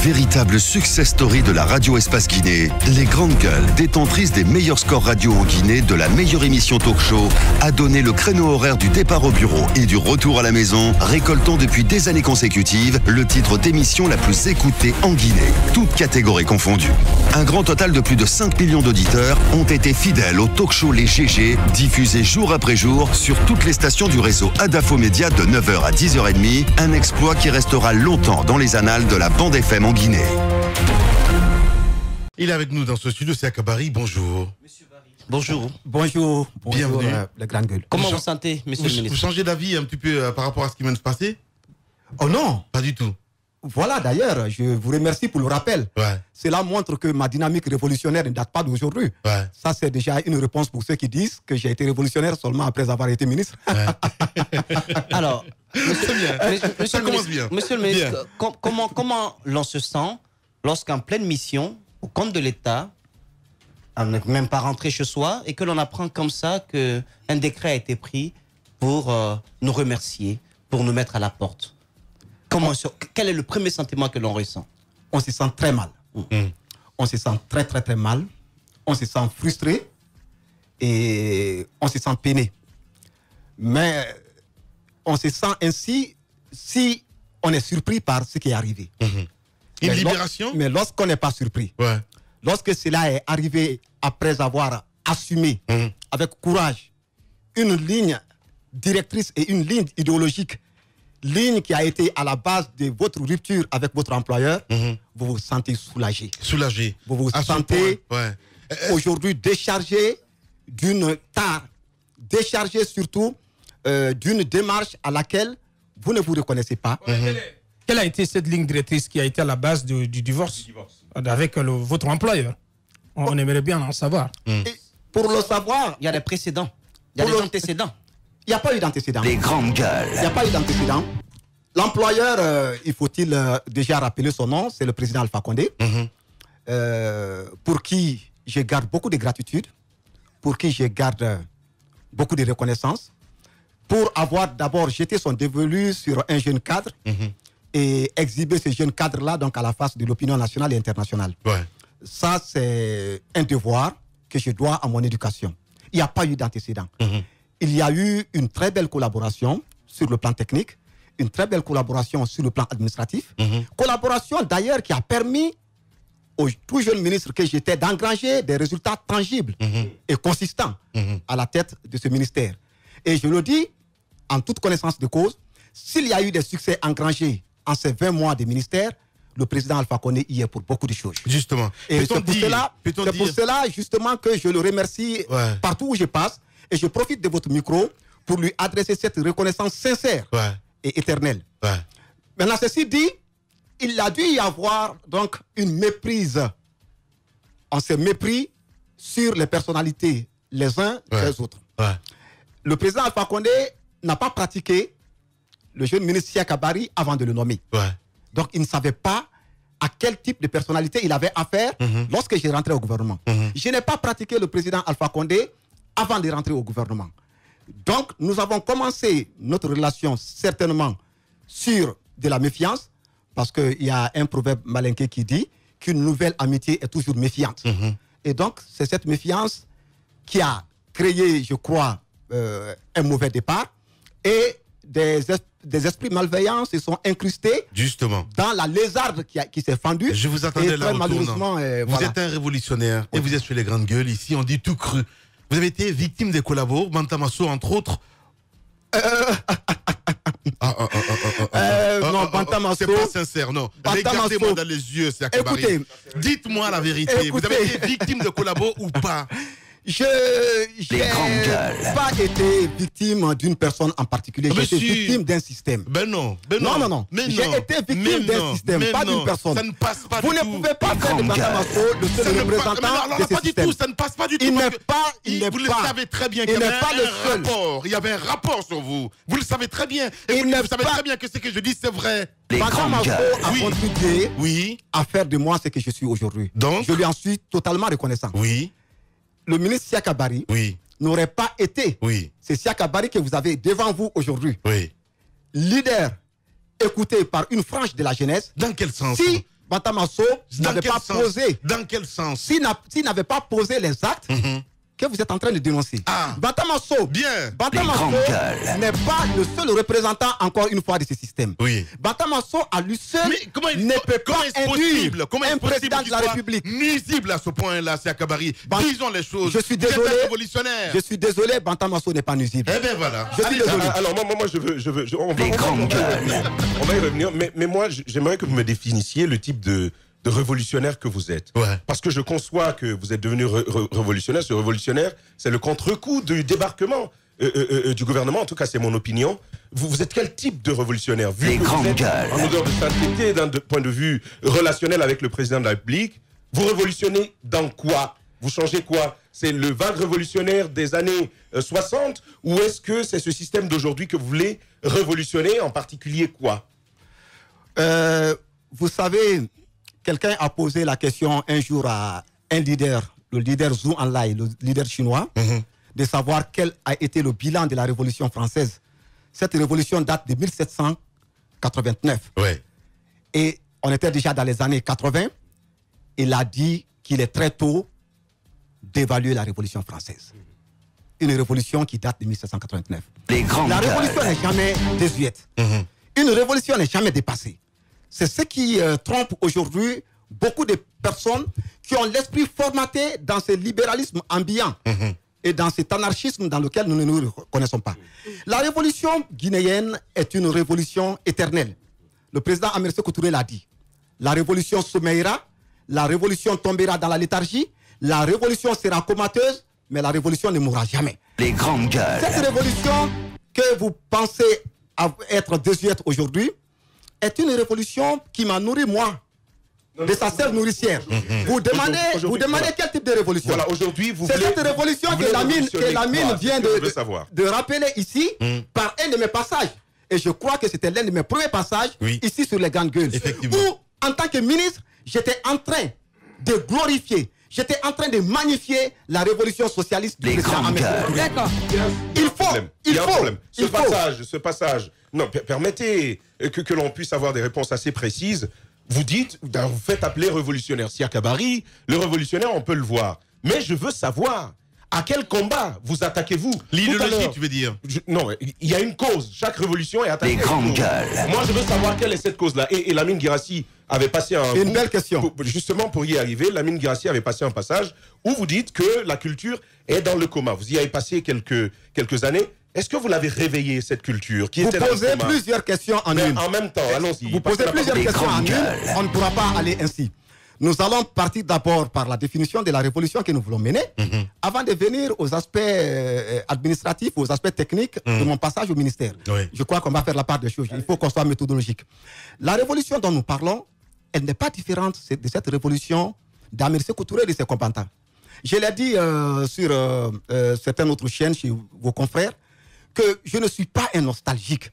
Véritable success story de la radio Espace Guinée, les grandes gueules, détentrices des meilleurs scores radio en Guinée, de la meilleure émission talk show, a donné le créneau horaire du départ au bureau et du retour à la maison, récoltant depuis des années consécutives le titre d'émission la plus écoutée en Guinée, toutes catégories confondues. Un grand total de plus de 5 millions d'auditeurs ont été fidèles au talk show Les GG, diffusé jour après jour sur toutes les stations du réseau Adafo Média de 9h à 10h30, un exploit qui restera longtemps dans les annales de la bande FM en Guinée. Il est avec nous dans ce studio, c'est Akabari. Bonjour. Monsieur Barry. Bonjour. Bonjour. Bienvenue. La grande gueule. Comment vous sentez, monsieur le ministre? Vous changez d'avis un petit peu par rapport à ce qui vient de se passer? Oh non. Pas du tout. Voilà, d'ailleurs, je vous remercie pour le rappel. Ouais. Cela montre que ma dynamique révolutionnaire ne date pas d'aujourd'hui. Ouais. Ça, c'est déjà une réponse pour ceux qui disent que j'ai été révolutionnaire seulement après avoir été ministre. Ouais. Alors, monsieur le ministre, comment l'on se sent lorsqu'en pleine mission, au compte de l'État, on n'est même pas rentré chez soi, et que l'on apprend comme ça qu'un décret a été pris pour nous remercier, pour nous mettre à la porte? Quel est le premier sentiment que l'on ressent? On se sent très mal. On se sent très, très, très mal. On se sent frustré et on se sent peiné. Mais on se sent ainsi si on est surpris par ce qui est arrivé. Une libération? Mais lorsqu'on n'est pas surpris, ouais. Lorsque cela est arrivé après avoir assumé avec courage une ligne directrice et une ligne idéologique, ligne qui a été à la base de votre rupture avec votre employeur, vous vous sentez soulagé. Soulagé. Vous vous sentez ouais. aujourd'hui déchargé d'une tare, déchargé surtout d'une démarche à laquelle vous ne vous reconnaissez pas. Quelle a été cette ligne directrice qui a été à la base du divorce avec votre employeur? On aimerait bien en savoir. Et pour le savoir, il y a des précédents, il y a des antécédents. Il n'y a pas eu d'antécédents. Les grandes gueules. Il n'y a pas eu d'antécédents. L'employeur, il faut-il déjà rappeler son nom, c'est le président Alpha Condé, pour qui je garde beaucoup de gratitude, pour qui je garde beaucoup de reconnaissance, pour avoir d'abord jeté son dévolu sur un jeune cadre et exhiber ce jeune cadre-là donc à la face de l'opinion nationale et internationale. Ouais. Ça, c'est un devoir que je dois à mon éducation. Il n'y a pas eu d'antécédents. Il y a eu une très belle collaboration sur le plan technique, une très belle collaboration sur le plan administratif. Collaboration d'ailleurs qui a permis au tout jeune ministre que j'étais d'engranger des résultats tangibles et consistants à la tête de ce ministère. Et je le dis en toute connaissance de cause, s'il y a eu des succès engrangés en ces 20 mois de ministère, le président Alpha Condé y est pour beaucoup de choses. Justement. Et c'est pour cela justement que je le remercie partout où je passe. Et je profite de votre micro pour lui adresser cette reconnaissance sincère et éternelle. Maintenant, ceci dit, il a dû y avoir donc une méprise. On s'est mépris sur les personnalités les uns les autres. Le président Alpha Condé n'a pas pratiqué le jeune ministre Siaka Barry avant de le nommer. Donc, il ne savait pas à quel type de personnalité il avait affaire lorsque j'ai rentré au gouvernement. Je n'ai pas pratiqué le président Alpha Condé avant de rentrer au gouvernement. Donc, nous avons commencé notre relation certainement sur de la méfiance, parce qu'il y a un proverbe malinqué qui dit qu'une nouvelle amitié est toujours méfiante. Et donc, c'est cette méfiance qui a créé, je crois, un mauvais départ, et des esprits malveillants se sont incrustés justement dans la lézarde qui s'est fendue. Je vous attendais là malheureusement. Vous êtes un révolutionnaire et vous êtes sur les grandes gueules. Ici, on dit tout cru. Vous avez été victime des collabos, Bantamasso entre autres. Non, Bantamasso. C'est pas sincère, non. Regardez-moi dans les yeux, c'est Akabari. Écoutez, dites-moi la vérité. Écoutez, vous avez été victime de collabos ou pas? Je n'ai pas été victime d'une personne en particulier. J'ai été victime d'un système. Ben non. Non. J'ai été victime d'un système, pas d'une personne. Ça ne passe pas Vous du tout. ne pouvez pas faire de Bantamasso le seul représentant de ce système. Ça ne passe pas du tout. Vous le savez très bien qu'il y avait un rapport. Il y avait un rapport sur vous. Vous le savez très bien. Et vous savez très bien que ce que je dis, c'est vrai. Bantamasso a contribué à faire de moi ce que je suis aujourd'hui. Donc, je lui en suis totalement reconnaissant. Oui. Le ministre Siaka Barry n'aurait pas été. C'est Siaka Barry que vous avez devant vous aujourd'hui. Leader écouté par une frange de la jeunesse. Dans quel sens? Si Bantama Mosso n'avait pas posé. Dans quel sens? S'il n'avait pas posé les actes que vous êtes en train de dénoncer. Bantama Mosso, Bantama Mosso n'est pas le seul représentant, encore une fois, de ce système. Oui. Bantama Mosso, à lui seul, ne peut pas induire un président de la République nuisible à ce point-là, c'est Akabari. Disons les choses. Je suis désolé, Bantama Mosso n'est pas nuisible. Eh bien voilà. Je suis désolé. Alors moi, je veux on va y revenir, mais moi, j'aimerais que vous me définissiez le type de révolutionnaire que vous êtes. Ouais. Parce que je conçois que vous êtes devenu révolutionnaire. Ce révolutionnaire, c'est le contre-coup du débarquement du gouvernement. En tout cas, c'est mon opinion. Vous êtes quel type de révolutionnaire? Vu que vous êtes en odeur de sainteté d'un point de vue relationnel avec le président de la République, vous révolutionnez dans quoi? Vous changez quoi? C'est le vague révolutionnaire des années 60 ou est-ce que c'est ce système d'aujourd'hui que vous voulez révolutionner? En particulier quoi? Vous savez... Quelqu'un a posé la question un jour à un leader, le leader Zhou Enlai, le leader chinois, de savoir quel a été le bilan de la Révolution française. Cette révolution date de 1789. Ouais. Et on était déjà dans les années 80. Il a dit qu'il est très tôt d'évaluer la Révolution française. Une révolution qui date de 1789. La révolution n'est jamais désuète. Une révolution n'est jamais dépassée. C'est ce qui trompe aujourd'hui beaucoup de personnes qui ont l'esprit formaté dans ce libéralisme ambiant et dans cet anarchisme dans lequel nous ne nous reconnaissons pas. La révolution guinéenne est une révolution éternelle. Le président Amer Sékou Touré l'a dit. La révolution sommeillera, la révolution tombera dans la léthargie, la révolution sera comateuse, mais la révolution ne mourra jamais. Les grandes gueules. Cette révolution que vous pensez être désuète aujourd'hui, est une révolution qui m'a nourri, moi, de sa sœur nourricière. Vous demandez quel type de révolution? Voilà, aujourd'hui, vous c'est cette révolution que Lamine vient de rappeler ici par un de mes passages. Et je crois que c'était l'un de mes premiers passages ici sur les grandes gueules. Où, en tant que ministre, j'étais en train de glorifier, j'étais en train de magnifier la révolution socialiste du président Amer Sékou Touré. D'accord. Il y a un problème. Ce passage. Non, permettez que l'on puisse avoir des réponses assez précises. Vous dites, vous faites appeler révolutionnaire Siaka Barry, le révolutionnaire, on peut le voir. Mais je veux savoir, à quel combat vous attaquez-vous? L'idéologie, tu veux dire? Non, il y a une cause. Chaque révolution est attaquée. Les grandes gueules. Moi, je veux savoir quelle est cette cause-là. Et Lamine Guirassy avait passé un... C'est une belle question. Justement, pour y arriver, Lamine Guirassy avait passé un passage où vous dites que la culture est dans le coma. Vous y avez passé quelques années. Est-ce que vous l'avez réveillé, cette culture qui était dans le coma? Vous posez plusieurs questions en une. En même temps, allons-y. Vous posez plusieurs questions en une. On ne pourra pas aller ainsi. Nous allons partir d'abord par la définition de la révolution que nous voulons mener, avant de venir aux aspects administratifs, aux aspects techniques de mon passage au ministère. Oui. Je crois qu'on va faire la part des choses. Il faut qu'on soit méthodologique. La révolution dont nous parlons, elle n'est pas différente de cette révolution d'Amer Sékou Touré et de ses combattants. Je l'ai dit sur certaines autres chaînes chez vos confrères, que je ne suis pas un nostalgique.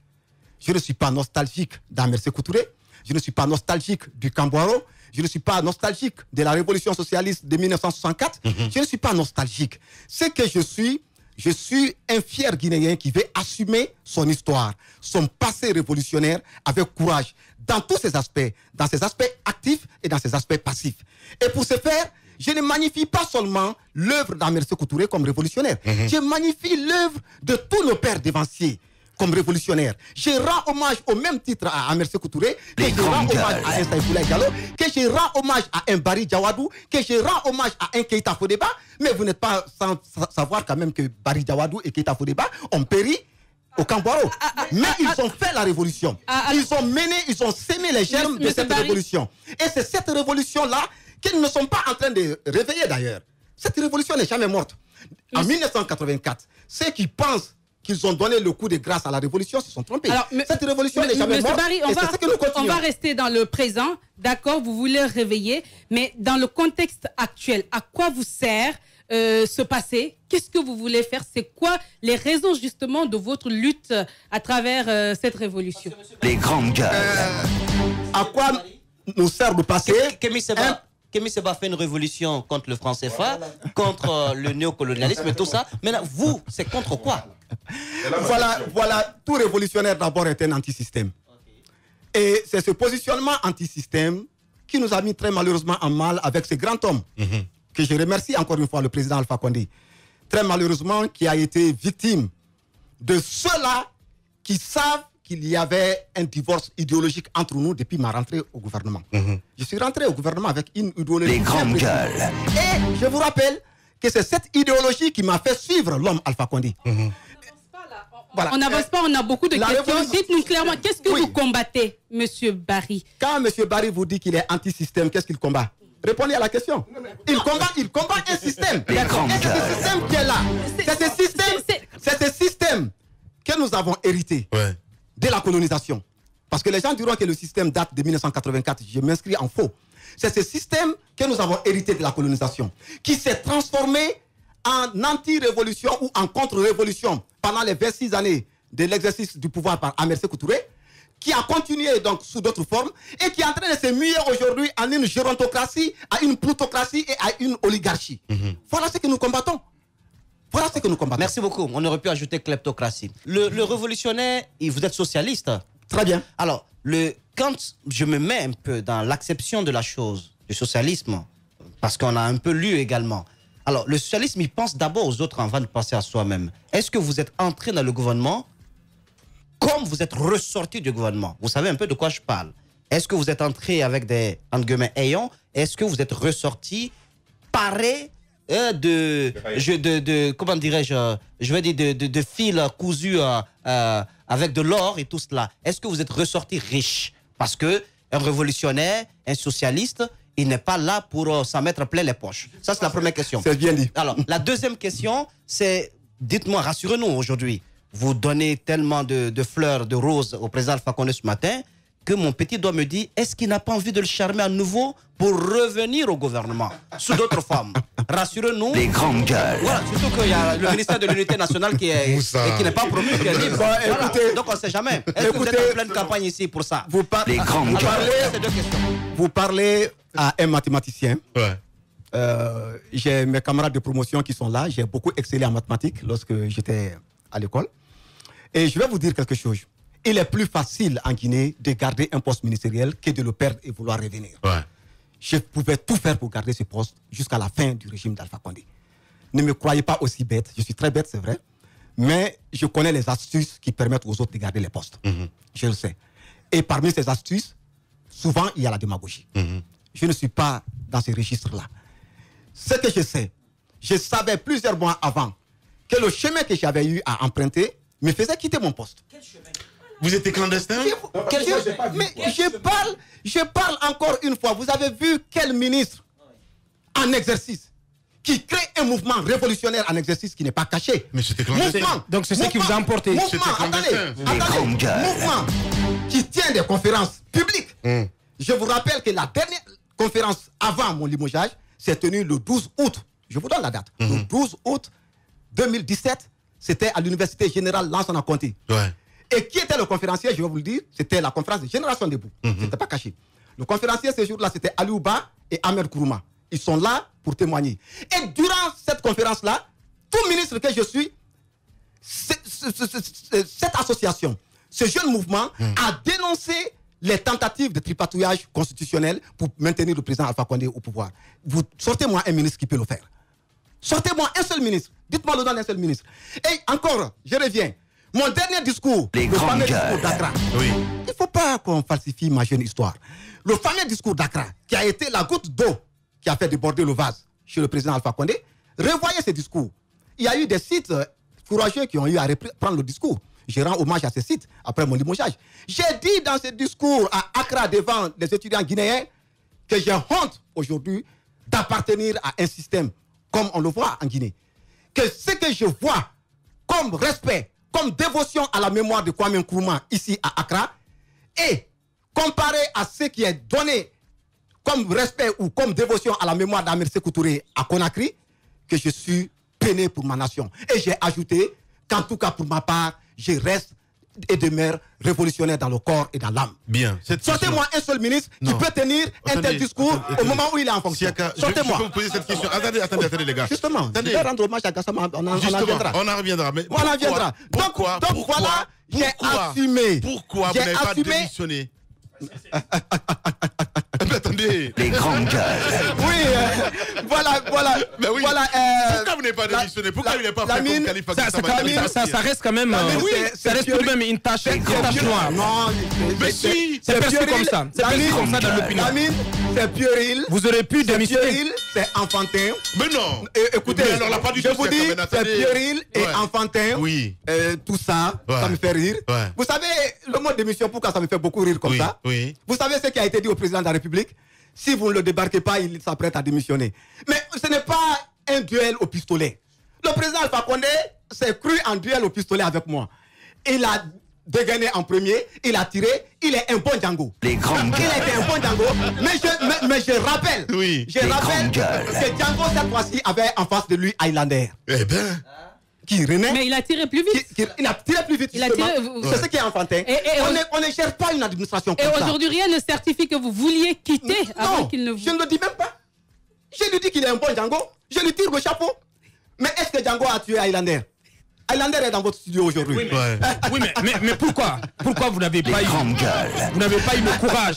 Je ne suis pas nostalgique d'Amer Sékou Touré. Je ne suis pas nostalgique du Cambouaro. Je ne suis pas nostalgique de la révolution socialiste de 1964. Je ne suis pas nostalgique. Ce que je suis un fier Guinéen qui veut assumer son histoire, son passé révolutionnaire avec courage, dans tous ses aspects, dans ses aspects actifs et dans ses aspects passifs. Et pour ce faire, je ne magnifie pas seulement l'œuvre d'Amer Sékou Touré comme révolutionnaire. Je magnifie l'œuvre de tous nos pères dévanciers comme révolutionnaires. Je rends hommage au même titre à Amer Sékou Touré, que je rends hommage à un Saïfoulaye Diallo, que je rends hommage à un Barry Diawadou, que je rends hommage à un Keïta Fodeba. Mais vous n'êtes pas sans savoir quand même que Barry Diawadou et Keïta Fodeba ont péri au Cambouaro. Mais ils ont fait la révolution. Ils ont sémé les germes de cette révolution. Et c'est cette révolution-là qu'ils ne sont pas en train de réveiller d'ailleurs. Cette révolution n'est jamais morte. En 1984, ceux qui pensent qu'ils ont donné le coup de grâce à la révolution se sont trompés. Alors, cette révolution n'est jamais morte. Barry, on va rester dans le présent. D'accord, vous voulez réveiller. Mais dans le contexte actuel, à quoi vous sert ce passé? Qu'est-ce que vous voulez faire? C'est quoi les raisons justement de votre lutte à travers cette révolution? Les grandes gueules. À quoi nous sert le passé? Kémy Séba fait une révolution contre le franc CFA, contre le néocolonialisme et tout ça. Maintenant, vous, c'est contre quoi? Voilà, tout révolutionnaire d'abord est un anti-système. Et c'est ce positionnement anti-système qui nous a mis très malheureusement en mal avec ce grand homme, que je remercie encore une fois, le président Alpha Condé, très malheureusement, qui a été victime de ceux-là qui savent qu'il y avait un divorce idéologique entre nous depuis ma rentrée au gouvernement. Je suis rentré au gouvernement avec une idéologie. Les grandes gueules. Et je vous rappelle que c'est cette idéologie qui m'a fait suivre l'homme Alpha Condé. Voilà. On n'avance pas, on a beaucoup de questions. Dites-nous clairement, qu'est-ce que vous combattez, Monsieur Barry? Quand Monsieur Barry vous dit qu'il est anti-système, qu'est-ce qu'il combat? Répondez à la question. Il combat un système. Et c'est ce système qui est là. C'est ce système que nous avons hérité de la colonisation. Parce que les gens diront que le système date de 1984. Je m'inscris en faux. C'est ce système que nous avons hérité de la colonisation, qui s'est transformé en anti-révolution ou en contre-révolution pendant les 26 années de l'exercice du pouvoir par Ahmed Sékou Touré, qui a continué donc sous d'autres formes et qui est en train de se muer aujourd'hui en une gérontocratie, à une plutocratie et à une oligarchie. Voilà ce que nous combattons. Voilà ce que nous combattons. Merci beaucoup. On aurait pu ajouter kleptocratie. Le révolutionnaire, vous êtes socialiste? Très bien. Alors, quand je me mets un peu dans l'acception de la chose, du socialisme, parce qu'on a un peu lu également, alors le socialisme, il pense d'abord aux autres avant de penser à soi-même. Est-ce que vous êtes entré dans le gouvernement comme vous êtes ressorti du gouvernement? Vous savez un peu de quoi je parle. Est-ce que vous êtes entré avec des, entre guillemets, ayants? Est-ce que vous êtes ressorti paré comment dirais-je, je vais dire de fils cousus avec de l'or et tout cela? Est-ce que vous êtes ressorti riche? Parce que un révolutionnaire, un socialiste, il n'est pas là pour s'en mettre plein les poches. Ça, c'est la première question. C'est bien dit. Alors, la deuxième question, c'est, dites-moi, rassurez-nous aujourd'hui. Vous donnez tellement de fleurs, de roses au président Alpha Condé ce matin que mon petit doigt me dit, est-ce qu'il n'a pas envie de le charmer à nouveau pour revenir au gouvernement sous d'autres formes? Rassurez-nous. Les grandes gueules. Voilà, surtout qu'il y a le ministère de l'Unité nationale qui n'est pas promu, qui est libre. Voilà. Écoutez, donc on ne sait jamais. Est-ce que vous êtes en pleine campagne ici pour ça? Les grandes gueules. Vous parlez à un mathématicien. J'ai mes camarades de promotion qui sont là. J'ai beaucoup excellé en mathématiques lorsque j'étais à l'école. Et je vais vous dire quelque chose. Il est plus facile en Guinée de garder un poste ministériel que de le perdre et vouloir revenir. Je pouvais tout faire pour garder ce poste jusqu'à la fin du régime d'Alpha Condé. Ne me croyez pas aussi bête. Je suis très bête, c'est vrai. Mais je connais les astuces qui permettent aux autres de garder les postes. Je le sais. Et parmi ces astuces, souvent, il y a la démagogie. Je ne suis pas dans ce registre-là. Ce que je sais, je savais plusieurs mois avant que le chemin que j'avais eu à emprunter me faisait quitter mon poste. Quel chemin? Vous étiez clandestin? Mais je parle encore une fois. Vous avez vu quel ministre en exercice qui crée un mouvement révolutionnaire en exercice qui n'est pas caché? Mais c'était clandestin. Donc c'est ce qui vous a emporté. Mouvement qui tient des conférences publiques. Je vous rappelle que la dernière conférence avant mon limogeage s'est tenue le 12 août. Je vous donne la date. Le 12 août 2017, c'était à l'Université Générale Lansana Conté. Et qui était le conférencier? Je vais vous le dire, c'était la conférence de Génération Debout. C'était pas caché. Le conférencier ce jour-là, c'était Aliouba et Ahmed Kourouma. Ils sont là pour témoigner. Et durant cette conférence-là, tout ministre que je suis, cette association, ce jeune mouvement a dénoncé les tentatives de tripatouillage constitutionnel pour maintenir le président Alpha Condé au pouvoir. Vous sortez-moi un ministre qui peut le faire. Sortez-moi un seul ministre. Dites-moi le nom d'un seul ministre. Et encore, je reviens. Mon dernier discours, le fameux discours d'Accra. Il ne faut pas qu'on falsifie ma jeune histoire. Le fameux discours d'Accra, qui a été la goutte d'eau qui a fait déborder le vase chez le président Alpha Condé, revoyez ce discours. Il y a eu des sites courageux qui ont eu à reprendre le discours. Je rends hommage à ces sites après mon limogeage. J'ai dit dans ce discours à Accra devant les étudiants guinéens que j'ai honte aujourd'hui d'appartenir à un système comme on le voit en Guinée. Que ce que je vois comme respect, comme dévotion à la mémoire de Kwame Nkrumah ici à Accra, et comparé à ce qui est donné comme respect ou comme dévotion à la mémoire d'Ahmed Sékou Touré à Conakry, que je suis peiné pour ma nation. Et j'ai ajouté qu'en tout cas pour ma part, je reste et demeure révolutionnaire dans le corps et dans l'âme. Bien. Sortez-moi un seul ministre qui peut tenir un tel discours au moment où il est en fonction. Sortez-moi. Je peux vous poser cette question. Attendez les gars. Justement, je vais rendre hommage à Gassama. On en reviendra. On en reviendra. Mais on en reviendra. Donc voilà, j'ai assumé. Pourquoi vous n'avez pas démissionné? Mais attendez. grandes gueules. Oui, voilà. Mais oui. Voilà, pourquoi vous n'avez pas démissionné? Pourquoi il n'est pas fait comme Khalifa Gassama? Ça reste quand même, ça reste tout de même une tâche noire. Non, mais si. C'est perçu comme ça. C'est perçu comme ça dans l'opinion. C'est puéril. Vous aurez pu démissionner. C'est enfantin. Mais non. Écoutez, mais alors, là, pas du je tout, vous dis, c'est puéril et enfantin. Oui. Tout ça, ça me fait rire. Vous savez, le mot démission, pourquoi ça me fait beaucoup rire comme ça? Oui. Vous savez ce qui a été dit au président de la République? Si vous ne le débarquez pas, il s'apprête à démissionner. Mais ce n'est pas un duel au pistolet. Le président Alpha Condé s'est cru en duel au pistolet avec moi. Il a dégainé en premier, il a tiré, il est un bon Django. Les grandes gueules. Il était un bon Django, mais je rappelle, que Django cette fois-ci avait en face de lui Highlander. Eh ben. Qui renaît. Mais il a tiré plus vite. Il a tiré plus vite. C'est ce qui est enfantin. On ne cherche pas une administration comme ça. Et aujourd'hui, rien ne certifie que vous vouliez quitter avant qu'il ne vous... Je ne le dis même pas. Je lui dis qu'il est un bon Django. Je lui tire le chapeau. Mais est-ce que Django a tué Highlander? Highlander est dans votre studio aujourd'hui. Oui, mais pourquoi? Pourquoi vous n'avez pas eu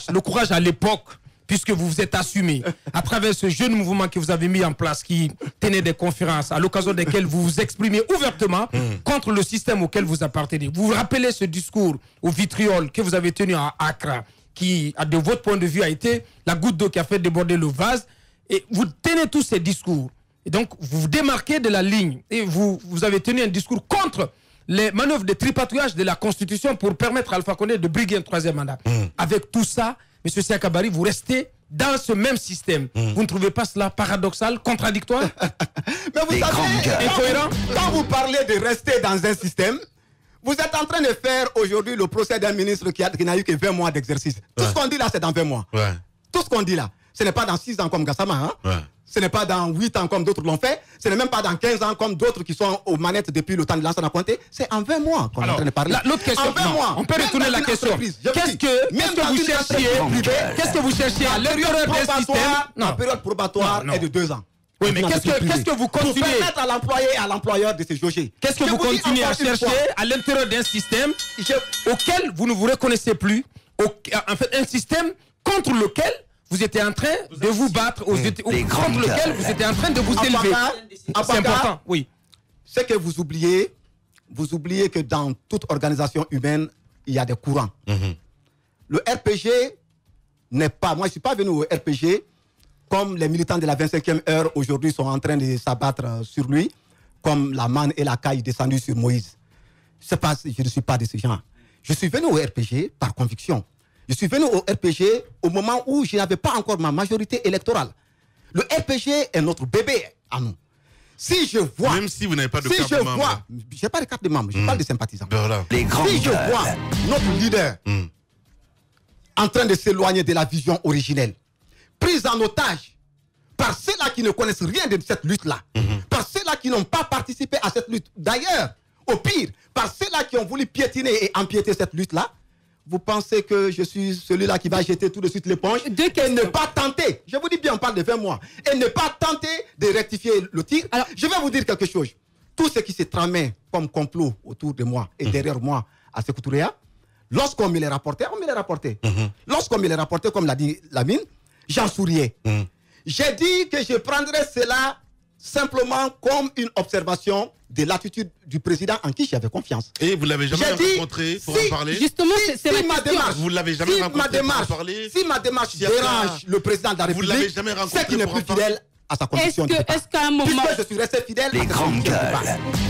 le courage à l'époque, puisque vous vous êtes assumé à travers ce jeune mouvement que vous avez mis en place, qui tenait des conférences à l'occasion desquelles vous vous exprimez ouvertement contre le système auquel vous appartenez. Vous vous rappelez ce discours au vitriol que vous avez tenu à Accra, qui, de votre point de vue, a été la goutte d'eau qui a fait déborder le vase. Et vous tenez tous ces discours. Et donc, vous vous démarquez de la ligne. Et vous avez tenu un discours contre les manœuvres de tripatouillage de la Constitution pour permettre à Alpha Condé de briguer un troisième mandat. Avec tout ça, M. Siaka Barry, vous restez dans ce même système. Vous ne trouvez pas cela paradoxal, contradictoire? Mais vous savez, incohérent. Quand vous parlez de rester dans un système, vous êtes en train de faire aujourd'hui le procès d'un ministre qui n'a eu que 20 mois d'exercice. Tout ce qu'on dit là, c'est dans 20 mois. Tout ce qu'on dit là. Ce n'est pas dans 6 ans comme Gassama. Ce n'est pas dans 8 ans comme d'autres l'ont fait. Ce n'est même pas dans 15 ans comme d'autres qui sont aux manettes depuis le temps de Lansana Conté. C'est en 20 mois qu'on est en train de parler. L'autre question, on peut retourner la question. Qu'est-ce que vous cherchiez à l'intérieur d'un système? La période probatoire est de 2 ans. Oui, mais qu'est-ce que vous continuez pour permettre à l'employé et à l'employeur de se jauger? Qu'est-ce que vous continuez à chercher à l'intérieur d'un système auquel vous ne vous reconnaissez plus? En fait, un système contre lequel vous étiez en train de vous battre, contre lequel vous étiez en train de vous élever. C'est important, oui. Ce que vous oubliez que dans toute organisation humaine, il y a des courants. Le RPG n'est pas... Moi, je ne suis pas venu au RPG comme les militants de la 25e heure aujourd'hui sont en train de s'abattre sur lui, comme la manne et la caille descendues sur Moïse. Je ne suis pas de ce genre. Je suis venu au RPG par conviction. Je suis venu au RPG au moment où je n'avais pas encore ma majorité électorale. Le RPG est notre bébé à nous. Si je vois... Même si vous n'avez pas de carte de membre. Je n'ai pas de carte de membre, je parle de sympathisants. Les si je vois notre leader en train de s'éloigner de la vision originelle, prise en otage par ceux-là qui ne connaissent rien de cette lutte-là, par ceux-là qui n'ont pas participé à cette lutte. D'ailleurs, au pire, par ceux-là qui ont voulu piétiner et empiéter cette lutte-là, vous pensez que je suis celui-là qui va jeter tout de suite l'éponge et ne pas tenter, je vous dis bien, on parle de 20 mois, et ne pas tenter de rectifier le tir. Alors, je vais vous dire quelque chose. Tout ce qui s'est tramé comme complot autour de moi et derrière moi à Sékou Touréa, lorsqu'on me les rapportait, on me les rapportait. Lorsqu'on me les rapportait, comme l'a dit Lamine, j'en souriais. J'ai dit que je prendrais cela simplement comme une observation de l'attitude du président en qui j'avais confiance. Et vous ne l'avez jamais rencontré pour en parler? Justement, c'est ma démarche. Vous ne l'avez jamais rencontré pour en parler? Si ma démarche dérange le président de la République, c'est qu'il n'est plus fidèle à sa conviction. Est-ce qu'à un moment... Puisque je suis resté fidèle à sa conviction.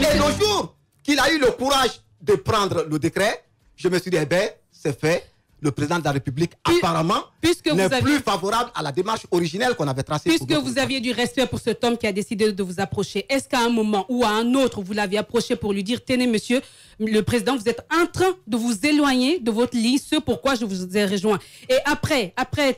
Et le jour qu'il a eu le courage de prendre le décret, je me suis dit, eh bien, c'est fait. Le président de la République, apparemment, n'est plus favorable à la démarche originelle qu'on avait tracée. Puisque vous aviez du respect pour cet homme qui a décidé de vous approcher, est-ce qu'à un moment ou à un autre, vous l'aviez approché pour lui dire, tenez, monsieur le président, vous êtes en train de vous éloigner de votre ligne, ce pourquoi je vous ai rejoint. Et après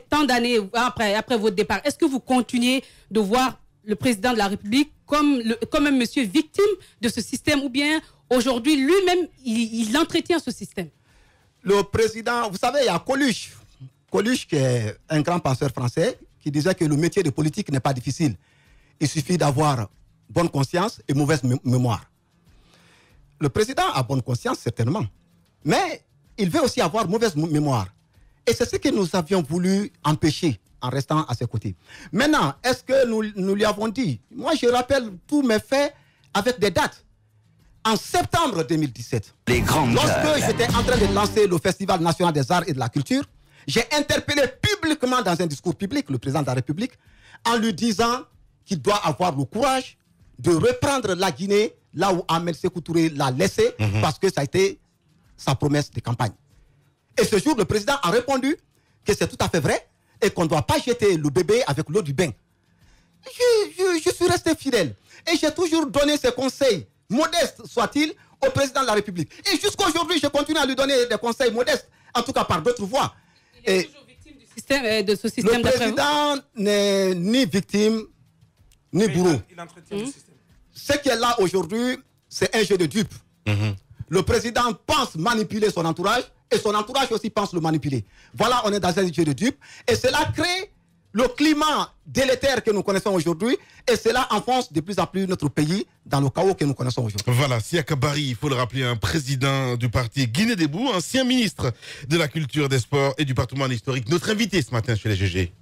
tant d'années, après votre départ, est-ce que vous continuez de voir le président de la République comme un monsieur victime de ce système, ou bien aujourd'hui, lui-même, il entretient ce système? Le président, vous savez, il y a Coluche. Coluche, qui est un grand penseur français, qui disait que le métier de politique n'est pas difficile. Il suffit d'avoir bonne conscience et mauvaise mémoire. Le président a bonne conscience, certainement. Mais il veut aussi avoir mauvaise mémoire. Et c'est ce que nous avions voulu empêcher en restant à ses côtés. Maintenant, est-ce que nous lui avons dit? Moi, je rappelle tous mes faits avec des dates. En septembre 2017, lorsque j'étais en train de lancer le Festival national des arts et de la culture, j'ai interpellé publiquement dans un discours public le président de la République en lui disant qu'il doit avoir le courage de reprendre la Guinée là où Ahmed Sékou Touré l'a laissé, parce que ça a été sa promesse de campagne. Et ce jour, le président a répondu que c'est tout à fait vrai et qu'on ne doit pas jeter le bébé avec l'eau du bain. Je suis resté fidèle et j'ai toujours donné ces conseils, modestes soient-ils, au président de la République. Et jusqu'à aujourd'hui, je continue à lui donner des conseils modestes, en tout cas par d'autres voies. Il est toujours victime du système, de ce système. Le président n'est ni victime, ni bourreau. Il entretient le système. Ce qui est là aujourd'hui, c'est un jeu de dupes. Le président pense manipuler son entourage et son entourage aussi pense le manipuler. Voilà, on est dans un jeu de dupes et cela crée le climat délétère que nous connaissons aujourd'hui et cela enfonce de plus en plus notre pays dans le chaos que nous connaissons aujourd'hui. Voilà, Siaka Barry, il faut le rappeler, un président du parti Guinée Debout, ancien ministre de la Culture, des Sports et du patrimoine historique, notre invité ce matin chez les GG.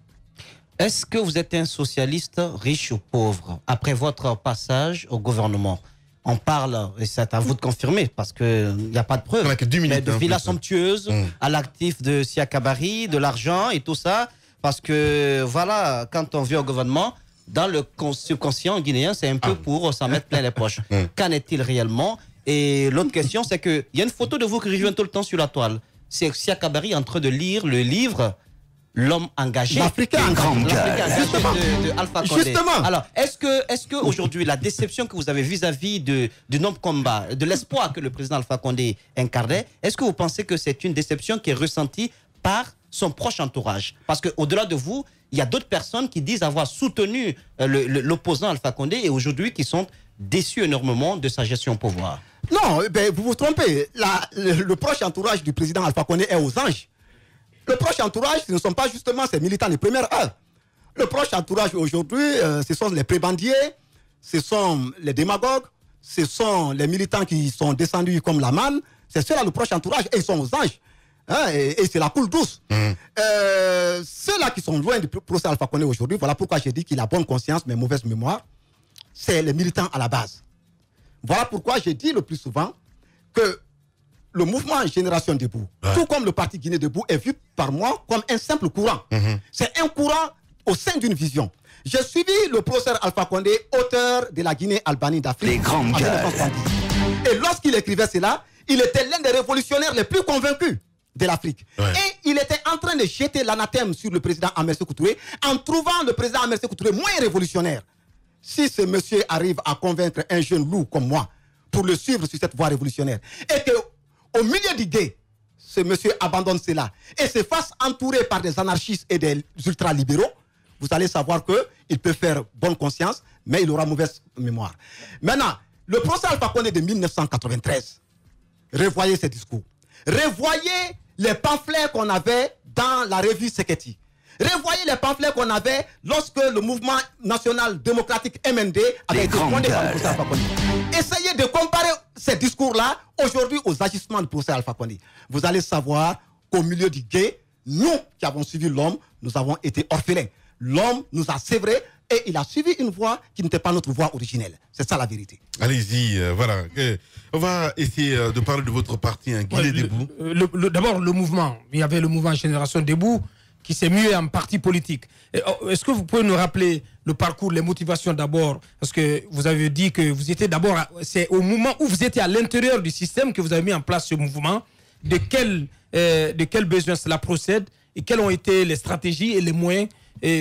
Est-ce que vous êtes un socialiste riche ou pauvre après votre passage au gouvernement? On parle, et c'est à vous de confirmer, parce qu'il n'y a pas de preuves, mais de villas somptueuses, à l'actif de Siaka Barry, de l'argent et tout ça, parce que voilà, quand on vit au gouvernement, dans le subconscient guinéen, c'est un peu pour s'en mettre plein les poches. Qu'en est-il réellement? Et l'autre question, c'est qu'il y a une photo de vous qui rejoint tout le temps sur la toile. C'est Siaka Barry en train de lire le livre L'homme engagé, l'Africain de Alpha Condé. Justement. Alors, est-ce que aujourd'hui, la déception que vous avez vis-à-vis du noble combat, de l'espoir que le président Alpha Condé incarnait, est-ce que vous pensez que c'est une déception qui est ressentie par son proche entourage? Parce qu'au-delà de vous, il y a d'autres personnes qui disent avoir soutenu l'opposant Alpha Condé et aujourd'hui qui sont déçus énormément de sa gestion au pouvoir. Non, vous vous trompez. Le proche entourage du président Alpha Condé est aux anges. Le proche entourage, ce ne sont pas justement ces militants les premières heures. Le proche entourage aujourd'hui, ce sont les prébendiers, ce sont les démagogues, ce sont les militants qui sont descendus comme la manne. C'est cela le proche entourage et ils sont aux anges. Hein, et c'est la coule douce. Ceux-là qui sont loin du procès Alpha Condé aujourd'hui, voilà pourquoi j'ai dit qu'il a bonne conscience mais mauvaise mémoire, c'est les militants à la base. Voilà pourquoi j'ai dit le plus souvent que le mouvement Génération Debout, tout comme le parti Guinée Debout, est vu par moi comme un simple courant. C'est un courant au sein d'une vision. J'ai suivi le professeur Alpha Condé, auteur de la Guinée-Albanie d'Afrique. Les grandes gueules. Et lorsqu'il écrivait cela, il était l'un des révolutionnaires les plus convaincus de l'Afrique. Et il était en train de jeter l'anathème sur le président Ahmed Sékou Touré en trouvant le président Ahmed Sékou Touré moins révolutionnaire. Si ce monsieur arrive à convaincre un jeune loup comme moi pour le suivre sur cette voie révolutionnaire et que au milieu du guet, ce monsieur abandonne cela et se fasse entourer par des anarchistes et des ultralibéraux, vous allez savoir qu'il peut faire bonne conscience, mais il aura mauvaise mémoire. Maintenant, le procès Alpha Condé de 1993, revoyez ces discours. Revoyez les pamphlets qu'on avait dans la revue Seketi. Revoyez les pamphlets qu'on avait lorsque le mouvement national démocratique MND avait été fondé par le procès Alpha Condé. Essayez de comparer ces discours-là aujourd'hui aux agissements du procès Alpha Condé. Vous allez savoir qu'au milieu du guet, nous qui avons suivi l'homme, nous avons été orphelins. L'homme nous a sévrés et il a suivi une voie qui n'était pas notre voie originelle. C'est ça la vérité. Allez-y, voilà. On va essayer de parler de votre parti, Guinée Debout. D'abord, le mouvement. Il y avait le mouvement Génération Debout qui s'est mué en parti politique. Est-ce que vous pouvez nous rappeler le parcours, les motivations d'abord? Parce que vous avez dit que vous étiez d'abord, c'est au moment où vous étiez à l'intérieur du système que vous avez mis en place ce mouvement. De quel besoin cela procède et quelles ont été les stratégies et les moyens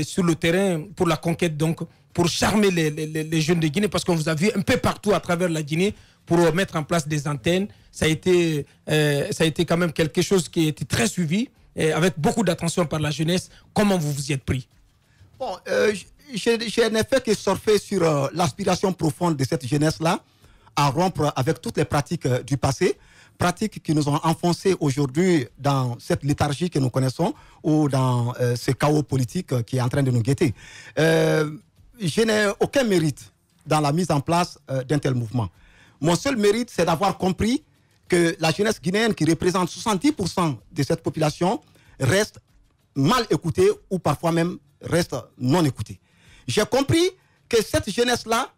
sur le terrain pour la conquête, donc pour charmer les jeunes de Guinée, parce qu'on vous a vu un peu partout à travers la Guinée pour mettre en place des antennes. Ça a été quand même quelque chose qui a été très suivi, avec beaucoup d'attention par la jeunesse. Comment vous vous y êtes pris? Bon, je n'ai fait que surfer sur l'aspiration profonde de cette jeunesse-là à rompre avec toutes les pratiques du passé, pratiques qui nous ont enfoncés aujourd'hui dans cette léthargie que nous connaissons ou dans ce chaos politique qui est en train de nous guetter. Je n'ai aucun mérite dans la mise en place d'un tel mouvement. Mon seul mérite, c'est d'avoir compris que la jeunesse guinéenne, qui représente 70% de cette population, reste mal écoutée ou parfois même reste non écoutée. J'ai compris que cette jeunesse-là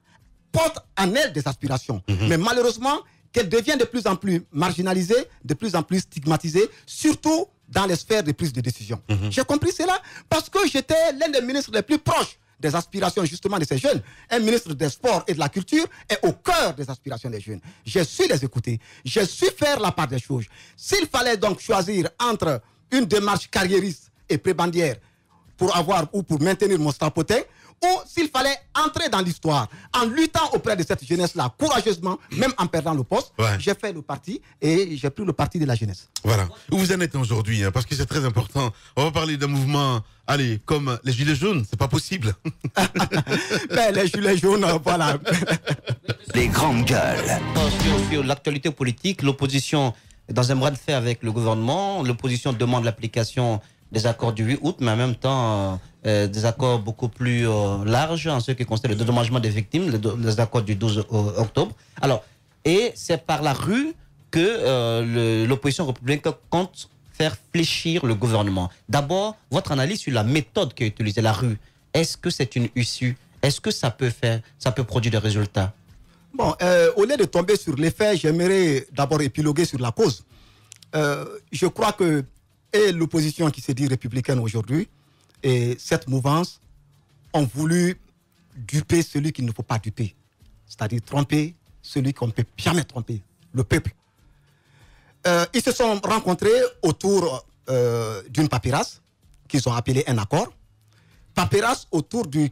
porte en elle des aspirations, mais malheureusement, qu'elle devient de plus en plus marginalisée, de plus en plus stigmatisée, surtout dans les sphères de prise de décision. J'ai compris cela parce que j'étais l'un des ministres les plus proches des aspirations justement de ces jeunes. Un ministre des Sports et de la Culture est au cœur des aspirations des jeunes. J'ai su les écouter, j'ai su faire la part des choses. S'il fallait donc choisir entre une démarche carriériste et prébandière pour avoir ou pour maintenir mon strapotin, ou s'il fallait entrer dans l'histoire en luttant auprès de cette jeunesse-là courageusement, même en perdant le poste, j'ai fait le parti et j'ai pris le parti de la jeunesse. Voilà. Où vous en êtes aujourd'hui, hein, parce que c'est très important. On va parler d'un mouvement, allez, comme les Gilets jaunes, c'est pas possible. Ben, les Gilets jaunes, voilà. Les grandes gueules. Sur l'actualité politique, l'opposition est dans un bras de fer avec le gouvernement. L'opposition demande l'application des accords du 8 août, mais en même temps des accords beaucoup plus larges en ce qui concerne le dédommagement des victimes, les accords du 12 octobre. Alors, et c'est par la rue que l'opposition républicaine compte faire fléchir le gouvernement. D'abord, votre analyse sur la méthode qui est utilisée, la rue. Est-ce que c'est une issue? Est-ce que ça peut produire des résultats? Bon, au lieu de tomber sur les faits, j'aimerais d'abord épiloguer sur la cause. Je crois que et l'opposition qui se dit républicaine aujourd'hui et cette mouvance ont voulu duper celui qu'il ne faut pas duper. C'est-à-dire tromper celui qu'on ne peut jamais tromper, le peuple. Ils se sont rencontrés autour d'une paperasse qu'ils ont appelée un accord. Paperasse autour de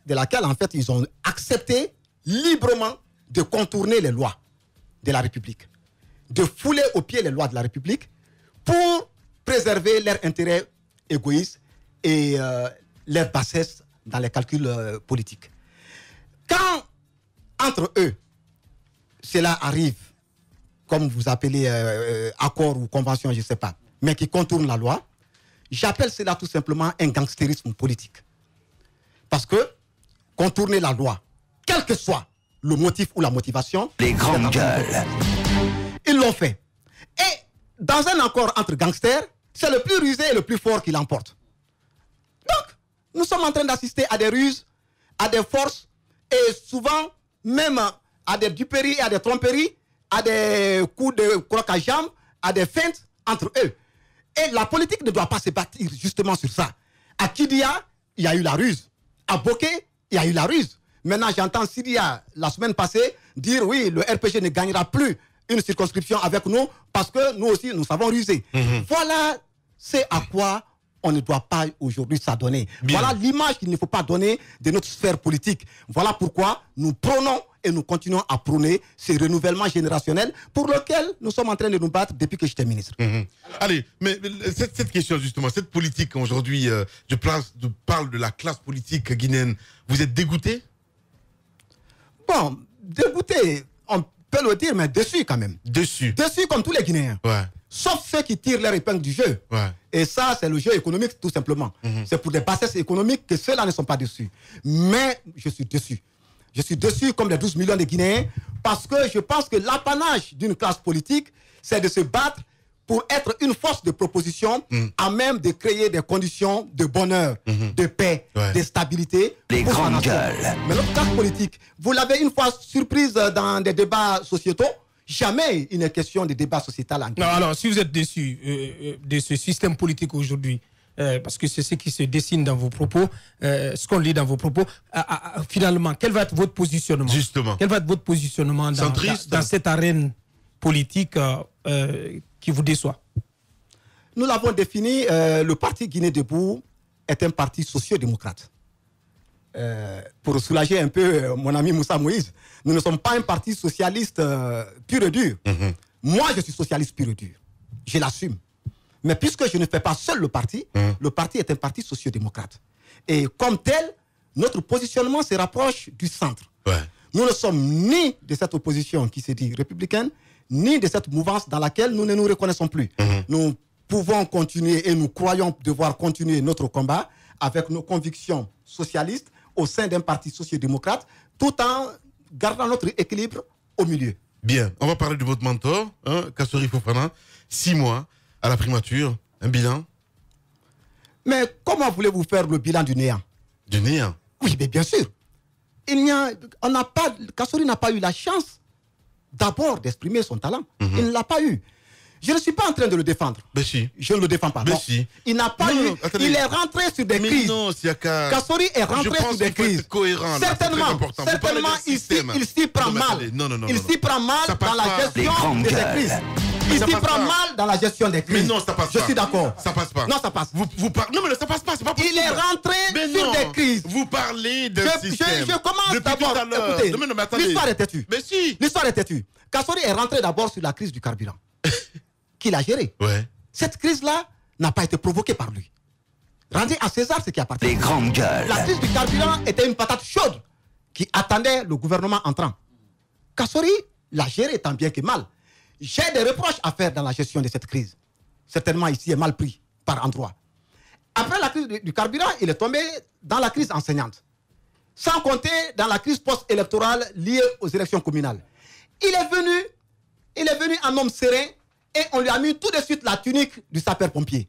laquelle en fait ils ont accepté librement de contourner les lois de la République, de fouler aux pieds les lois de la République pour préserver leurs intérêts égoïstes et leur bassesse dans les calculs politiques. Quand, entre eux, cela arrive, comme vous appelez accord ou convention, je ne sais pas, mais qui contourne la loi, j'appelle cela tout simplement un gangstérisme politique. Parce que contourner la loi, quel que soit le motif ou la motivation, les grandes gueules. Ils l'ont fait. Et dans un accord entre gangsters, c'est le plus rusé et le plus fort qui l'emporte. Donc, nous sommes en train d'assister à des ruses, à des forces, et souvent même à des duperies, à des tromperies, à des coups de croc à jambe, à des feintes entre eux. Et la politique ne doit pas se bâtir justement sur ça. À Kidia, il y a eu la ruse. À Boké, il y a eu la ruse. Maintenant, j'entends Sidia, la semaine passée, dire oui, le RPG ne gagnera plus une circonscription avec nous parce que nous aussi, nous savons ruser. Voilà c'est à quoi on ne doit pas aujourd'hui s'adonner. Voilà l'image qu'il ne faut pas donner de notre sphère politique. Voilà pourquoi nous prônons et nous continuons à prôner ce renouvellement générationnel pour lequel nous sommes en train de nous battre depuis que j'étais ministre. Allez, mais cette question justement, cette politique aujourd'hui, je parle de la classe politique guinéenne, vous êtes dégoûté? Bon, dégoûté, on peut le dire, mais déçu quand même. Déçu comme tous les Guinéens. Ouais. Sauf ceux qui tirent leur épingle du jeu. Ouais. Et ça, c'est le jeu économique, tout simplement. C'est pour des bassesses économiques que ceux-là ne sont pas déçus. Mais je suis déçu. Je suis déçu comme les 12 millions de Guinéens parce que je pense que l'apanage d'une classe politique, c'est de se battre pour être une force de proposition à même de créer des conditions de bonheur, de paix, de stabilité. Les grandes gueules. Mais notre classe politique, vous l'avez une fois surprise dans des débats sociétaux, jamais il n'est question de débat sociétal en Guinée. Non, alors, si vous êtes déçu de ce système politique aujourd'hui, parce que c'est ce qui se dessine dans vos propos, ce qu'on lit dans vos propos, finalement, quel va être votre positionnement? Justement. Quel va être votre positionnement dans cette arène politique qui vous déçoit? Nous l'avons défini, le parti Guinée Debout est un parti socio-démocrate. Pour soulager un peu mon ami Moussa Moïse, nous ne sommes pas un parti socialiste pur et dur. Moi, je suis socialiste pur et dur. Je l'assume. Mais puisque je ne fais pas seul le parti est un parti socio-démocrate. Et comme tel, notre positionnement se rapproche du centre. Ouais. Nous ne sommes ni de cette opposition qui se dit républicaine, ni de cette mouvance dans laquelle nous ne nous reconnaissons plus. Nous pouvons continuer et nous croyons devoir continuer notre combat avec nos convictions socialistes au sein d'un parti socio-démocrate, tout en gardant notre équilibre au milieu. Bien, on va parler de votre mentor, Kassori Fofana. 6 mois à la primature, un bilan? Mais comment voulez-vous faire le bilan du néant? Du néant? Oui, mais bien sûr. Kassory n'a pas eu la chance d'abord d'exprimer son talent. Il ne l'a pas eu. Je ne suis pas en train de le défendre. Mais si. Je ne le défends pas. Mais si. Il n'a pas eu. Il est rentré sur des crises. Non, Kassory est rentré sur des crises. Cohérent, certainement, il s'y prend mal. Il s'y prend mal dans la gestion de ces crises. Il s'y prend mal dans la gestion des crises. Mais non, ça passe pas. Je suis d'accord. Ça passe pas. Non, ça passe. Non, mais ça passe pas. C'est pas possible. Il est rentré sur des crises. Vous parlez d'un système. Je commence d'abord. Écoutez, l'histoire est têtue. Mais si. L'histoire est têtue. Kassory est rentré d'abord sur la crise du carburant. Qu'il a géré. Ouais. Cette crise-là n'a pas été provoquée par lui. Rendez à César ce qui appartient. Les grandes gueules. La crise du carburant était une patate chaude qui attendait le gouvernement entrant. Kassory l'a géré tant bien que mal. J'ai des reproches à faire dans la gestion de cette crise. Certainement ici est mal pris par endroits. Après la crise du carburant, il est tombé dans la crise enseignante. Sans compter dans la crise post-électorale liée aux élections communales. Il est venu en homme serein et on lui a mis tout de suite la tunique du sapeur-pompier.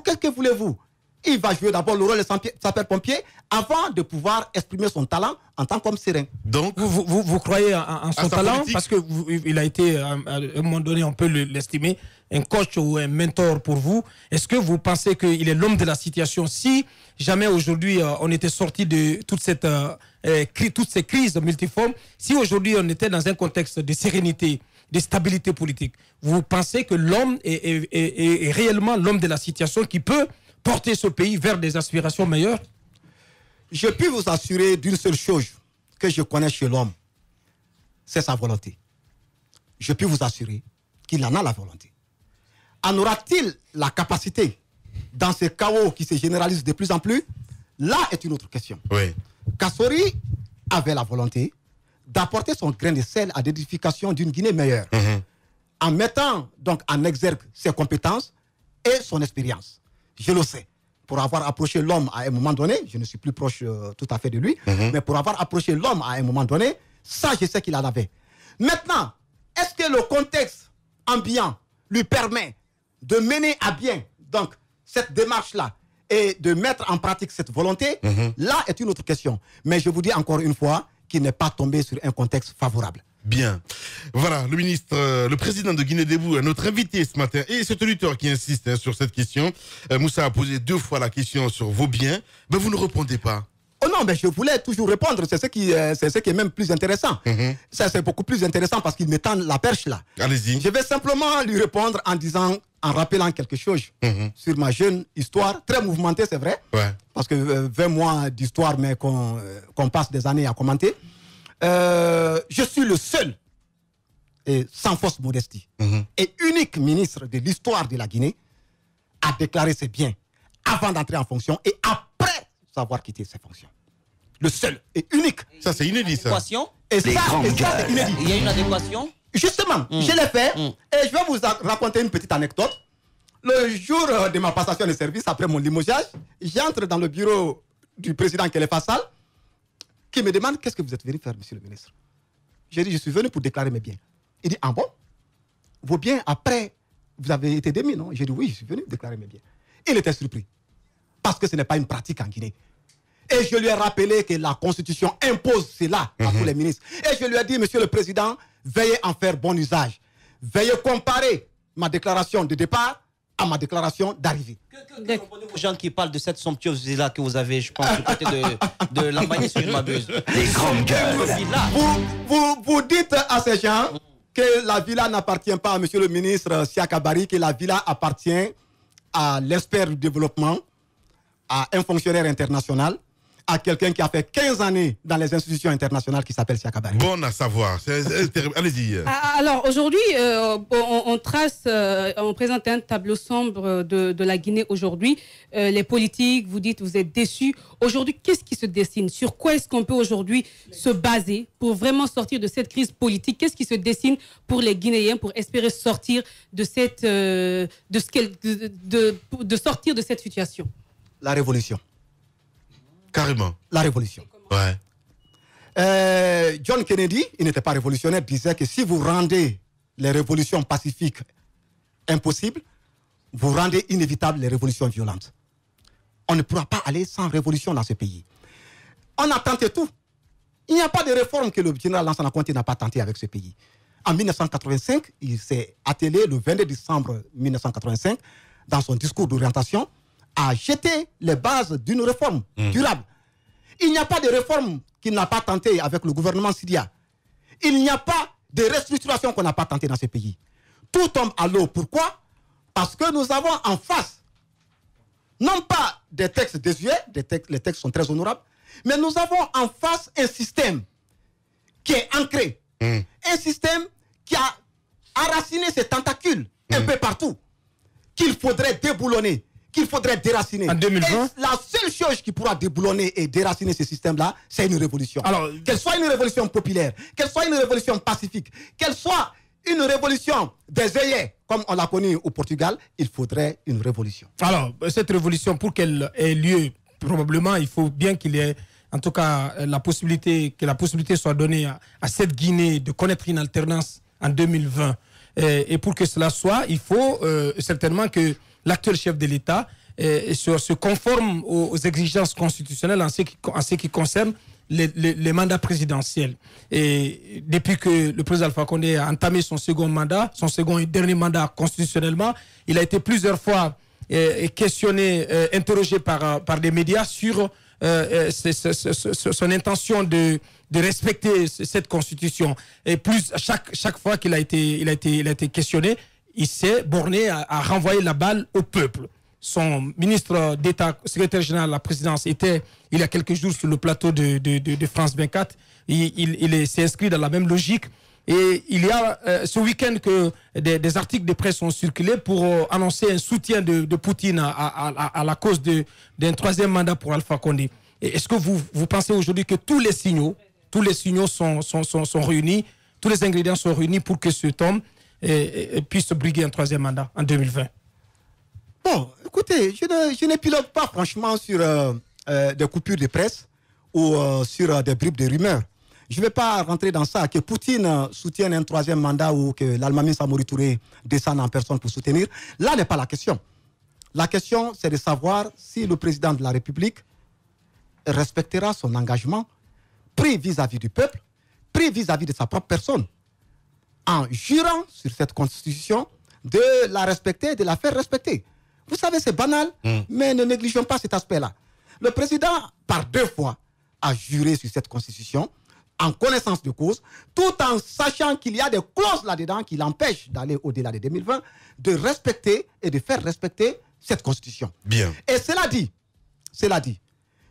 Qu'est-ce que voulez-vous? Il va jouer d'abord le rôle de sapeur-pompier avant de pouvoir exprimer son talent en tant qu'homme serein. Donc, vous croyez en son talent politique? Parce qu'il a été, à un moment donné, on peut l'estimer, un coach ou un mentor pour vous. Est-ce que vous pensez qu'il est l'homme de la situation? Si jamais aujourd'hui on était sorti de toutes ces crises multiformes, si aujourd'hui on était dans un contexte de sérénité, de stabilité politique, vous pensez que l'homme est réellement l'homme de la situation qui peut porter ce pays vers des aspirations meilleures? Je puis vous assurer d'une seule chose que je connais chez l'homme, c'est sa volonté. Je puis vous assurer qu'il en a la volonté. En aura-t-il la capacité dans ce chaos qui se généralise de plus en plus? Là est une autre question. Oui. Kassory avait la volonté d'apporter son grain de sel à l'édification d'une Guinée meilleure, en mettant donc en exergue ses compétences et son expérience. Je le sais. Pour avoir approché l'homme à un moment donné, je ne suis plus proche tout à fait de lui, mais pour avoir approché l'homme à un moment donné, ça, je sais qu'il en avait. Maintenant, est-ce que le contexte ambiant lui permet de mener à bien donc cette démarche-là et de mettre en pratique cette volonté? Là est une autre question. Mais je vous dis encore une fois qu'il n'est pas tombé sur un contexte favorable. Bien. Voilà, le président de Guinée Debout, notre invité ce matin, et c'est un lutteur qui insiste sur cette question. Moussa a posé 2 fois la question sur vos biens, mais vous ne répondez pas. Oh non, mais je voulais toujours répondre, c'est ce qui est même plus intéressant. Ça, c'est beaucoup plus intéressant parce qu'il m'étend la perche là. Allez-y. Je vais simplement lui répondre en rappelant quelque chose sur ma jeune histoire, très mouvementée, c'est vrai, parce que 20 mois d'histoire, mais qu'on passe des années à commenter. Je suis le seul, et sans fausse modestie, et unique ministre de l'histoire de la Guinée à déclarer ses biens avant d'entrer en fonction et après savoir quitter ses fonctions. Le seul et unique. Ça, c'est inédit, ça. Et ça, c'est inédit. Il y a une adéquation? Justement, je l'ai fait, et je vais vous raconter une petite anecdote. Le jour de ma passation de service, après mon limogeage, j'entre dans le bureau du président Kéléfa Sall, qui me demande: qu'est-ce que vous êtes venu faire, monsieur le ministre? J'ai dit: je suis venu pour déclarer mes biens. Il dit: ah bon? Vos biens, après, vous avez été démis, non? J'ai dit: oui, je suis venu déclarer mes biens. Il était surpris, parce que ce n'est pas une pratique en Guinée. Et je lui ai rappelé que la Constitution impose cela à tous les ministres. Et je lui ai dit: monsieur le président, veuillez en faire bon usage. Veuillez comparer ma déclaration de départ à ma déclaration d'arrivée. Que répondez aux gens qui parlent de cette somptueuse villa que vous avez, je pense, du côté de l'Ambagné, si je ne m'abuse? Les grandes gueules. Vous dites à ces gens que la villa n'appartient pas à monsieur le ministre Siaka Barry, que la villa appartient à l'expert du développement, à un fonctionnaire international, à quelqu'un qui a fait 15 années dans les institutions internationales qui s'appelle Siaka Barry. Bon à savoir. Allez-y. Alors aujourd'hui, on présente un tableau sombre de la Guinée aujourd'hui. Les politiques, vous dites, vous êtes déçus. Aujourd'hui, qu'est-ce qui se dessine? Sur quoi est-ce qu'on peut aujourd'hui se baser pour vraiment sortir de cette crise politique? Qu'est-ce qui se dessine pour les Guinéens pour espérer sortir de sortir de cette situation? La révolution. Carrément. La révolution. Ouais. John Kennedy, il n'était pas révolutionnaire, disait que si vous rendez les révolutions pacifiques impossibles, vous rendez inévitables les révolutions violentes. on ne pourra pas aller sans révolution dans ce pays. On a tenté tout. Il n'y a pas de réforme que le général Lansana Conté n'a pas tenté avec ce pays. En 1985, il s'est attelé le 22 décembre 1985, dans son discours d'orientation, à jeter les bases d'une réforme durable. Il n'y a pas de réforme qu'il n'a pas tenté avec le gouvernement syrien. Il n'y a pas de restructuration qu'on n'a pas tenté dans ce pays. Tout tombe à l'eau. Pourquoi? Parce que nous avons en face, non pas des textes désuets, les textes sont très honorables, mais nous avons en face un système qui est ancré, un système qui a enraciné ses tentacules un peu partout, qu'il faudrait déboulonner, qu'il faudrait déraciner. En 2020, et la seule chose qui pourra déboulonner et déraciner ce système-là, c'est une révolution. Alors, qu'elle soit une révolution populaire, qu'elle soit une révolution pacifique, qu'elle soit une révolution des œillets, comme on l'a connu au Portugal, il faudrait une révolution. Alors, cette révolution, pour qu'elle ait lieu, probablement, il faut bien qu'il y ait, en tout cas, que la possibilité soit donnée à cette Guinée de connaître une alternance en 2020. Et pour que cela soit, il faut certainement que l'actuel chef de l'État se conforme aux exigences constitutionnelles en ce qui concerne les mandats présidentiels. Et depuis que le président Alpha Condé a entamé son second mandat, son second et dernier mandat constitutionnellement, il a été plusieurs fois questionné, interrogé par des médias sur son intention de respecter cette constitution. Et plus chaque fois qu'il a été questionné, il s'est borné à renvoyer la balle au peuple. Son ministre d'État, secrétaire général de la présidence, était il y a quelques jours sur le plateau de France 24. Il s'est inscrit dans la même logique. Et il y a ce week-end que des articles de presse ont circulé pour annoncer un soutien de Poutine à la cause d'un troisième mandat pour Alpha Condé. Est-ce que vous pensez aujourd'hui que tous les signaux sont réunis, tous les ingrédients sont réunis pour que cet homme puisse briguer un troisième mandat en 2020? Bon, écoutez, je n'épilogue pas franchement sur des coupures de presse ou sur des bribes de rumeurs. Je ne vais pas rentrer dans ça, que Poutine soutienne un troisième mandat ou que l'Allemagne Samori Touré descende en personne pour soutenir. Là n'est pas la question. La question, c'est de savoir si le président de la République respectera son engagement pris vis-à-vis du peuple, pris vis-à-vis de sa propre personne, en jurant sur cette constitution de la respecter et de la faire respecter. Vous savez, c'est banal, mais ne négligeons pas cet aspect-là. Le président, par 2 fois, a juré sur cette constitution, en connaissance de cause, tout en sachant qu'il y a des clauses là-dedans qui l'empêchent d'aller au-delà de 2020, de respecter et de faire respecter cette constitution. Bien. Et cela dit,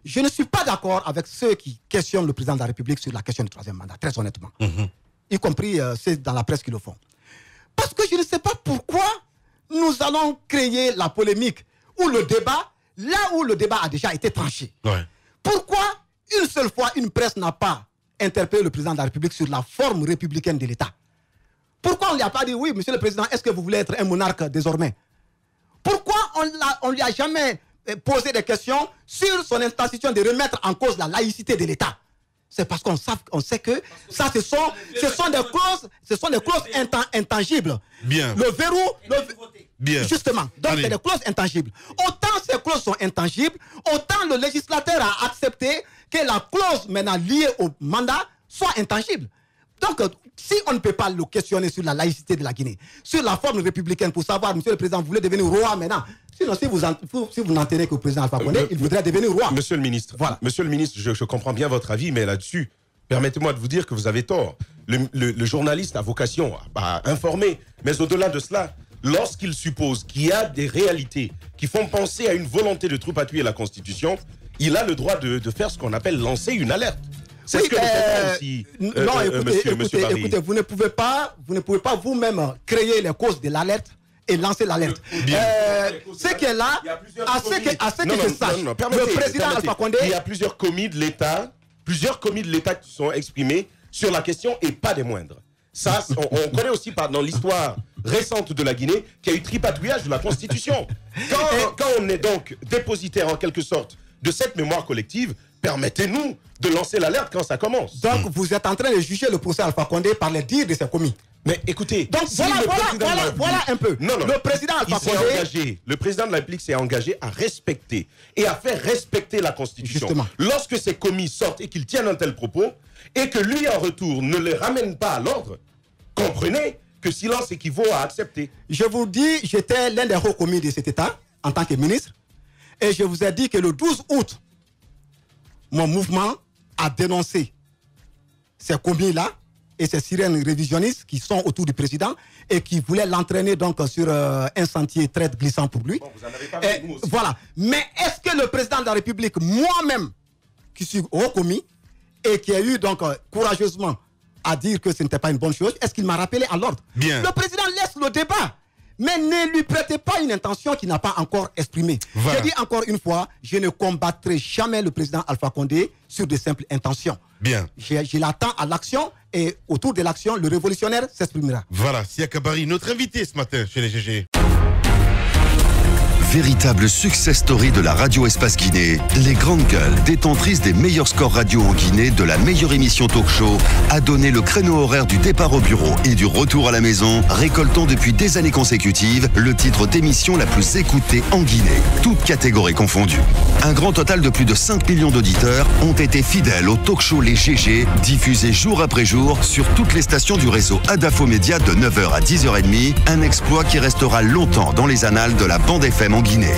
je ne suis pas d'accord avec ceux qui questionnent le président de la République sur la question du troisième mandat, très honnêtement. Y compris ceux dans la presse qui le font. Parce que je ne sais pas pourquoi nous allons créer la polémique ou le débat là où le débat a déjà été tranché. Ouais. Pourquoi une seule fois une presse n'a pas interpellé le président de la République sur la forme républicaine de l'État? Pourquoi on ne lui a pas dit, oui, monsieur le président, est-ce que vous voulez être un monarque désormais? Pourquoi on ne lui a jamais posé des questions sur son intention de remettre en cause la laïcité de l'État? C'est parce qu'on sait que ça, ce sont des clauses intangibles. Bien. Le verrou, bien. Justement. Donc, c'est des clauses intangibles. Autant ces clauses sont intangibles, autant le législateur a accepté que la clause maintenant liée au mandat soit intangible. Donc, si on ne peut pas le questionner sur la laïcité de la Guinée, sur la forme républicaine pour savoir, monsieur le président, vous voulez devenir roi maintenant. Sinon, si vous n'en tenez qu'au président Alpha Condé, il voudrait devenir roi. Monsieur le ministre, voilà. Monsieur le ministre, je comprends bien votre avis, mais là-dessus, permettez-moi de vous dire que vous avez tort. Le journaliste a vocation à informer, mais au-delà de cela, lorsqu'il suppose qu'il y a des réalités qui font penser à une volonté de trop appuyer la Constitution, il a le droit de faire ce qu'on appelle lancer une alerte. C'est ce que aussi, non, écoutez, vous ne pouvez pas vous-même créer les causes de l'alerte et lancer l'alerte. Ce qui est là, à ce que je sache, le président Alpha Condé... Il y a plusieurs commis de l'État qui sont exprimés sur la question et pas des moindres. Ça, on connaît aussi dans l'histoire récente de la Guinée qu'il y a eu tripatouillage de la Constitution. Quand on est donc dépositaire en quelque sorte de cette mémoire collective, permettez-nous de lancer l'alerte quand ça commence. Donc vous êtes en train de juger le procès Alpha Condé par les dires de ses commis. Mais écoutez, donc voilà un peu. Non, le président Alpha Condé, le président de la République s'est engagé à respecter et à faire respecter la Constitution. Justement. Lorsque ces commis sortent et qu'ils tiennent un tel propos, et que lui en retour ne les ramène pas à l'ordre, comprenez que silence équivaut à accepter. Je vous dis, j'étais l'un des hauts commis de cet État en tant que ministre, et je vous ai dit que le 12 août, mon mouvement a dénoncé ces commis-là et ces sirènes révisionnistes qui sont autour du président et qui voulaient l'entraîner donc sur un sentier très glissant pour lui. Bon, vous en avez pas vu, nous aussi. Voilà. Mais est-ce que le président de la République, moi-même, qui suis haut commis et qui a eu donc courageusement à dire que ce n'était pas une bonne chose, est-ce qu'il m'a rappelé à l'ordre? Bien. Le président laisse le débat, mais ne lui prêtez pas une intention qu'il n'a pas encore exprimée. Voilà. Je dis encore une fois, je ne combattrai jamais le président Alpha Condé sur de simples intentions. Bien. Je l'attends à l'action et autour de l'action, le révolutionnaire s'exprimera. Voilà, Sia Kabari, notre invité ce matin chez les GG. Véritable success story de la radio Espace Guinée, les grandes gueules, détentrices des meilleurs scores radio en Guinée de la meilleure émission talk show, a donné le créneau horaire du départ au bureau et du retour à la maison, récoltant depuis des années consécutives le titre d'émission la plus écoutée en Guinée, toutes catégories confondues. Un grand total de plus de 5 millions d'auditeurs ont été fidèles au talk show Les GG, diffusé jour après jour sur toutes les stations du réseau Adafo Média de 9h à 10h30, un exploit qui restera longtemps dans les annales de la bande FM en Guinée.